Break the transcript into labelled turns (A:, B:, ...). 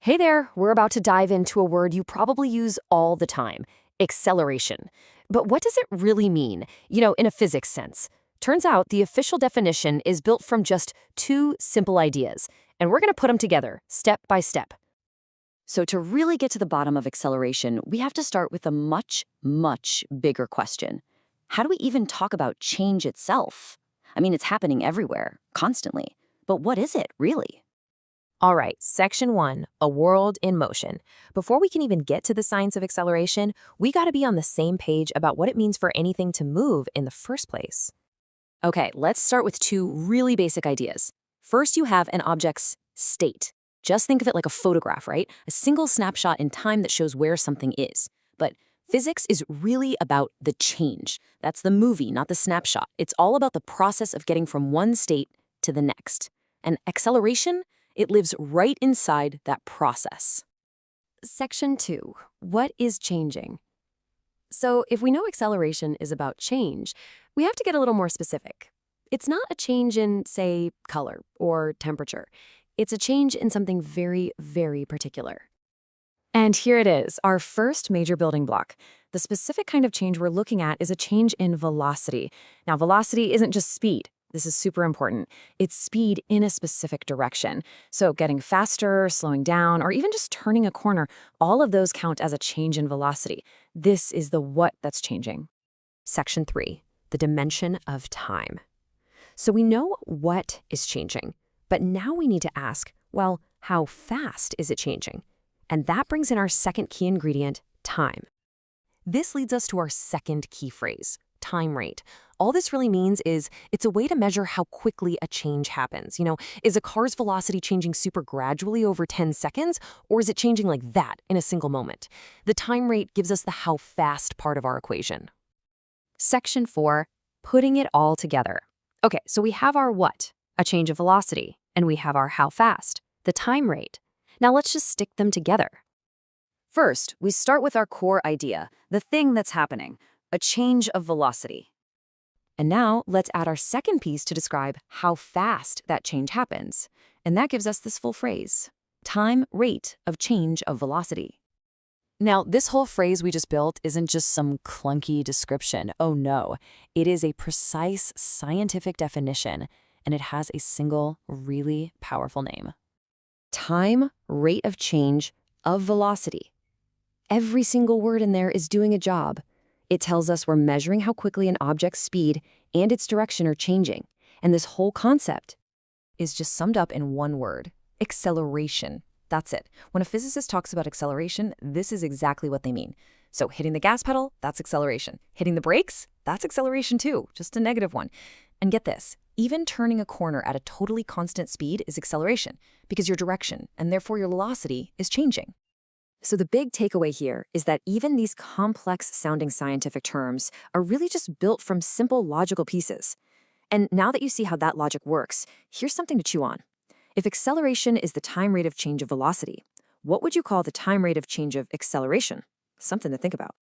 A: Hey there, we're about to dive into a word you probably use all the time: acceleration. But what does it really mean, in a physics sense? Turns out the official definition is built from just two simple ideas, and we're going to put them together, step by step.
B: So, to really get to the bottom of acceleration, we have to start with a much, much bigger question. How do we even talk about change itself? I mean, it's happening everywhere, constantly. But what is it, really?
C: All right, section one, a world in motion. Before we can even get to the science of acceleration, we got to be on the same page about what it means for anything to move in the first place.
B: Okay, let's start with two really basic ideas. First, you have an object's state. Just think of it like a photograph, right? A single snapshot in time that shows where something is. But physics is really about the change. That's the movie, not the snapshot. It's all about the process of getting from one state to the next. And acceleration, it lives right inside that process.
A: Section 2. What is changing? So, if we know acceleration is about change, we have to get a little more specific. It's not a change in, say, color or temperature. It's a change in something very, very particular. And here it is, our first major building block. The specific kind of change we're looking at is a change in velocity. Now, velocity isn't just speed. This is super important. It's speed in a specific direction. So getting faster, slowing down, or even just turning a corner, all of those count as a change in velocity. This is the what that's changing.
C: Section 3, the dimension of time. So we know what is changing, but now we need to ask, well, how fast is it changing? And that brings in our second key ingredient, time. This leads us to our second key phrase, time rate. All this really means is it's a way to measure how quickly a change happens. Is a car's velocity changing super gradually over 10 seconds, or is it changing like that in a single moment? The time rate gives us the how fast part of our equation.
A: Section 4, putting it all together. Okay, so we have our what, a change of velocity, and we have our how fast, the time rate. Now let's just stick them together.
B: First, we start with our core idea, the thing that's happening, a change of velocity. And now let's add our second piece to describe how fast that change happens. And that gives us this full phrase, time rate of change of velocity.
D: Now, this whole phrase we just built isn't just some clunky description. Oh no, it is a precise scientific definition, and it has a single, really powerful name.
A: Time rate of change of velocity. Every single word in there is doing a job. It tells us we're measuring how quickly an object's speed and its direction are changing. And this whole concept
D: Is just summed up in one word, acceleration. That's it. When a physicist talks about acceleration, this is exactly what they mean. So hitting the gas pedal, that's acceleration. Hitting the brakes, that's acceleration too, just a negative one. And get this, even turning a corner at a totally constant speed is acceleration, because your direction, and therefore your velocity, is changing.
A: So the big takeaway here is that even these complex-sounding scientific terms are really just built from simple logical pieces. And now that you see how that logic works, here's something to chew on. If acceleration is the time rate of change of velocity, what would you call the time rate of change of acceleration? Something to think about.